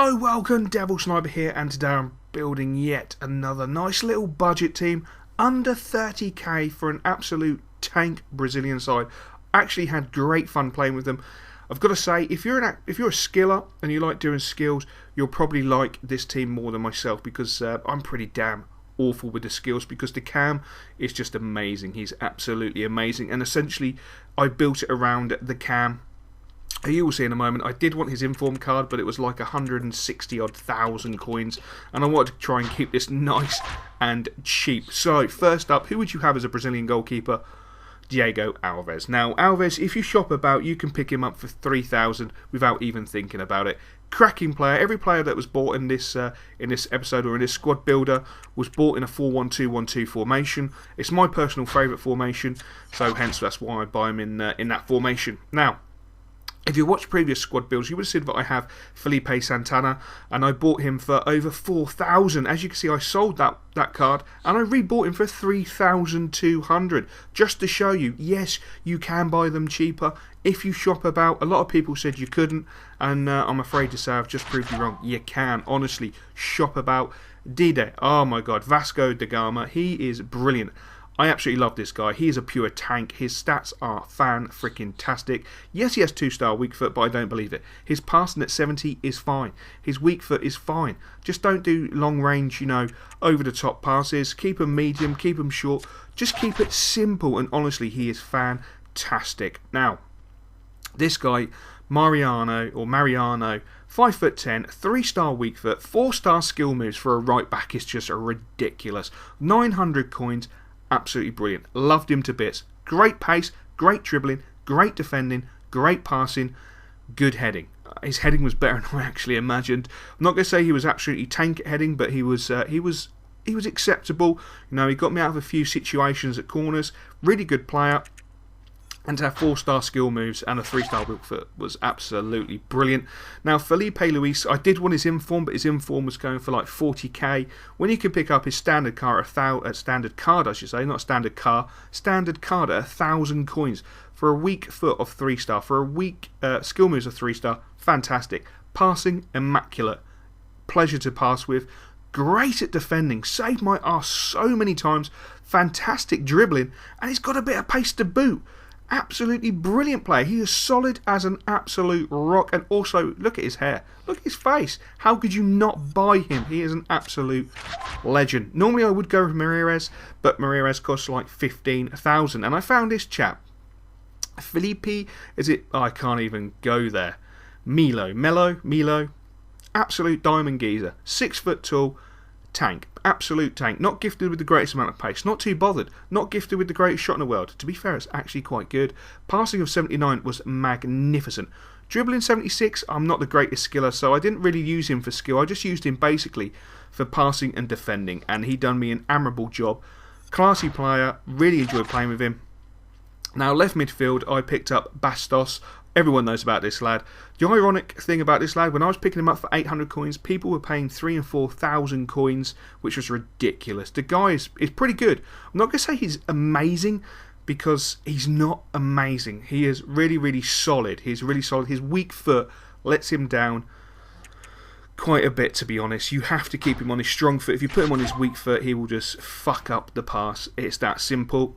Hello, welcome, Devil Sniper here, and today I'm building yet another nice little budget team, under 30k for an absolute tank Brazilian side. Actually had great fun playing with them. I've got to say, if you're a skiller and you like doing skills, you'll probably like this team more than myself, because I'm pretty damn awful with the skills, because the cam is just amazing. He's absolutely amazing, and essentially I built it around the cam. You will see in a moment. I did want his inform card, but it was like 160 odd thousand coins, and I wanted to try and keep this nice and cheap. So first up, who would you have as a Brazilian goalkeeper? Diego Alves. Now Alves, if you shop about, you can pick him up for 3,000 without even thinking about it. Cracking player. Every player that was bought in this episode or in this squad builder was bought in a 4-1-2-1-2 formation. It's my personal favourite formation, so hence that's why I buy him in that formation. Now, if you watch previous squad builds, you would have seen that I have Felipe Santana, and I bought him for over 4,000. As you can see, I sold that card, and I rebought him for 3,200. Just to show you, yes, you can buy them cheaper if you shop about. A lot of people said you couldn't, and I'm afraid to say I've just proved you wrong. You can, honestly, shop about. Dide, oh my god, Vasco da Gama, he is brilliant. I absolutely love this guy. He is a pure tank. His stats are fan-freaking-tastic. Yes, he has 2-star weak foot, but I don't believe it. His passing at 70 is fine. His weak foot is fine. Just don't do long-range, over-the-top passes. Keep them medium, keep them short. Just keep it simple, and honestly, he is fantastic. Now, this guy, Mariano, 5'10", 3-star weak foot, 4-star skill moves for a right back is just ridiculous. 900 coins. Absolutely brilliant. Loved him to bits. Great pace, great dribbling, great defending, great passing, good heading. His heading was better than I actually imagined. I'm not going to say he was absolutely tank at heading, but he was acceptable. He got me out of a few situations at corners. Really good player. And to have 4-star skill moves and a 3-star weak foot was absolutely brilliant. Now, Felipe Luis, I did want his inform, but his inform was going for like 40k. When you can pick up his standard card, standard card at 1,000 coins for a weak foot of 3-star, for a weak skill moves of 3-star, fantastic. Passing, immaculate. Pleasure to pass with. Great at defending, saved my arse so many times. Fantastic dribbling, and he's got a bit of pace to boot. Absolutely brilliant player. He is solid as an absolute rock. And also, look at his hair. Look at his face. How could you not buy him? He is an absolute legend. Normally I would go with Mareires, but Mareires costs like 15,000. And I found this chap. Felipe, is it? Oh, I can't even go there. Melo. Absolute diamond geezer. 6 foot tall. Tank. Absolute tank. Not gifted with the greatest amount of pace. Not too bothered. Not gifted with the greatest shot in the world. To be fair, it's actually quite good. Passing of 79 was magnificent. Dribbling 76, I'm not the greatest skiller, so I didn't really use him for skill. I just used him basically for passing and defending, and he done me an admirable job. Classy player. Really enjoyed playing with him. Now, left midfield, I picked up Bastos. Everyone knows about this lad. The ironic thing about this lad, when I was picking him up for 800 coins, people were paying 3,000 and 4,000 coins, which was ridiculous. The guy is pretty good. I'm not going to say he's amazing, because he's not amazing. He is really, really solid. He's really solid. His weak foot lets him down quite a bit, to be honest. You have to keep him on his strong foot. If you put him on his weak foot, he will just fuck up the pass. It's that simple.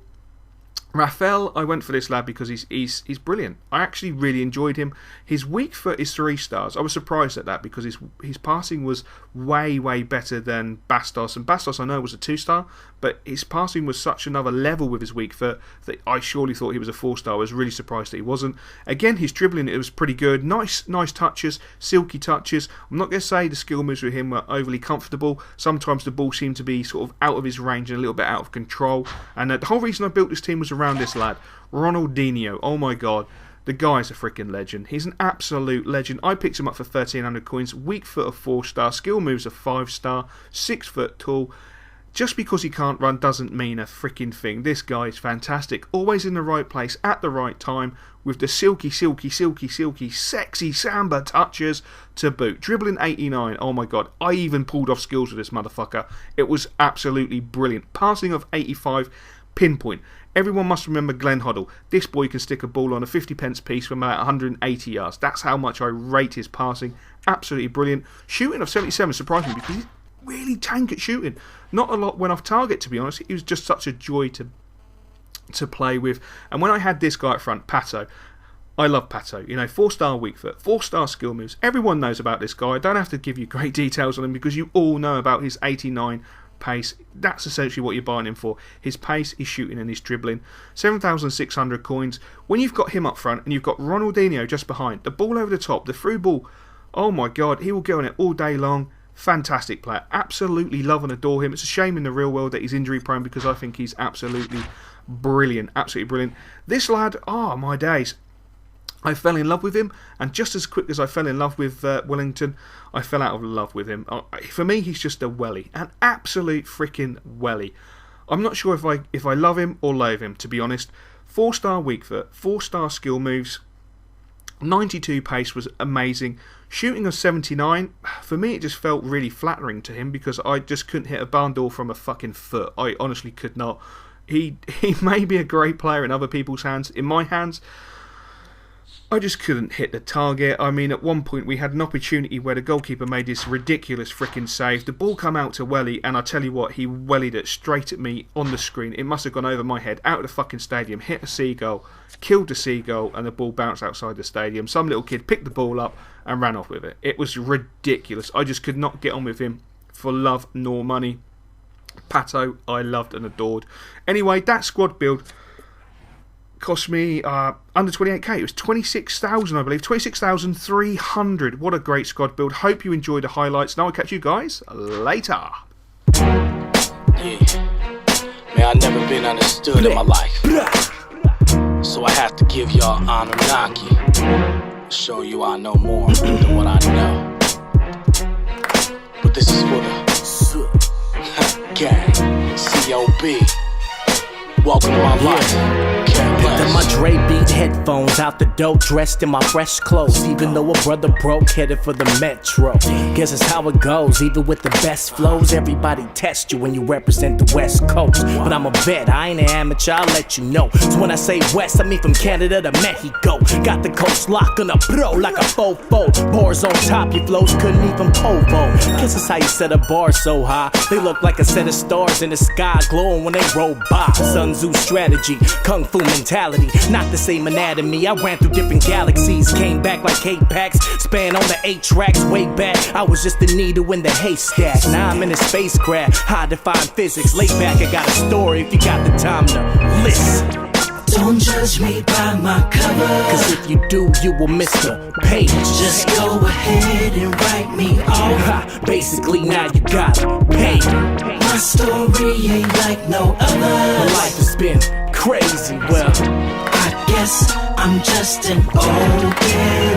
Rafael, I went for this lad because he's brilliant. I actually really enjoyed him. His weak foot is 3 stars. I was surprised at that, because his passing was way, way better than Bastos. And Bastos, I know, was a 2-star, but his passing was such another level with his weak foot that I surely thought he was a 4-star. I was really surprised that he wasn't. Again, his dribbling, it was pretty good. Nice touches, silky touches. I'm not going to say the skill moves with him were overly comfortable. Sometimes the ball seemed to be sort of out of his range and a little bit out of control. And the whole reason I built this team was around this lad, Ronaldinho. Oh my god, the guy's a freaking legend. He's an absolute legend. I picked him up for 1,300 coins. Weak foot of 4-star, skill moves of 5-star, 6 foot tall. Just because he can't run doesn't mean a freaking thing. This guy is fantastic. Always in the right place at the right time, with the silky, sexy samba touches to boot. Dribbling 89. Oh my god. I even pulled off skills with this motherfucker. It was absolutely brilliant. Passing of 85. pinpoint. Everyone must remember Glenn Hoddle. This boy can stick a ball on a 50p piece from about 180 yards. That's how much I rate his passing. Absolutely brilliant. Shooting of 77 surprised me because he's really tank at shooting. Not a lot went off target, to be honest. He was just such a joy to play with. And when I had this guy up front, Pato, I love Pato. You know, 4-star weak foot, 4-star skill moves. Everyone knows about this guy. I don't have to give you great details on him because you all know about his 89 pace. That's essentially what you're buying him for. His pace, his shooting and his dribbling. 7,600 coins. When you've got him up front and you've got Ronaldinho just behind, the ball over the top, the through ball, oh my god, he will go on it all day long. Fantastic player. Absolutely love and adore him. It's a shame in the real world that he's injury prone because I think he's absolutely brilliant. Absolutely brilliant. This lad, oh my days. I fell in love with him, and just as quick as I fell in love with Wellington, I fell out of love with him. For me, he's just a welly, an absolute freaking welly. I'm not sure if I love him or loathe him, to be honest. 4-star weak foot, 4-star skill moves, 92 pace was amazing. Shooting of 79, for me it just felt really flattering to him because I just couldn't hit a barn door from a fucking foot. I honestly could not. He may be a great player in other people's hands. In my hands, I just couldn't hit the target. I mean, at one point we had an opportunity where the goalkeeper made this ridiculous freaking save. The ball come out to Welly, and I tell you what, he wellied it straight at me on the screen. It must have gone over my head, out of the fucking stadium, hit a seagull, killed the seagull, and the ball bounced outside the stadium. Some little kid picked the ball up and ran off with it. It was ridiculous. I just could not get on with him for love nor money. Pato, I loved and adored. Anyway, that squad build cost me under 28k. It was 26,000, I believe. 26,300. What a great squad build. Hope you enjoyed the highlights. Now I'll catch you guys later. Yeah. Man, I've never been understood in my life, so I have to give y'all Anunnaki. Show you I know more than what I know. But this is for the gang, C.O.B. Welcome to my life. Picked up my Dre beat headphones out the dope, dressed in my fresh clothes. Even though a brother broke, headed for the metro. Guess it's how it goes. Even with the best flows, everybody test you when you represent the West Coast. But I'm a vet, I ain't an amateur, I'll let you know. So when I say West, I mean from Canada to Mexico. Got the coast lock on a pro like a fofo. Bars on top, your flows couldn't even povo. Guess it's how you set a bar so high. They look like a set of stars in the sky, glowing when they roll by. Sun Tzu strategy, kung fu mentality, not the same anatomy. I ran through different galaxies, came back like 8 packs, span on the 8 tracks. Way back, I was just a needle in the haystack. Now I'm in a spacecraft, high define physics. Lay back, I got a story if you got the time to listen. Don't judge me by my cover, cause if you do, you will miss the page. Just go ahead and write me off. Basically now you gotta pay. My story ain't like no other. My life has been crazy, well, I guess I'm just an old kid.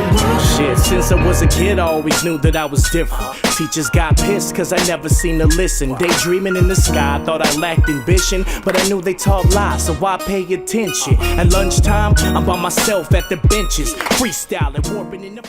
Shit, since I was a kid I always knew that I was different. Teachers got pissed cause I never seemed to listen. Daydreaming in the sky, thought I lacked ambition, but I knew they taught lies, so I pay attention. At lunchtime, I'm by myself at the benches, freestyling, warping in the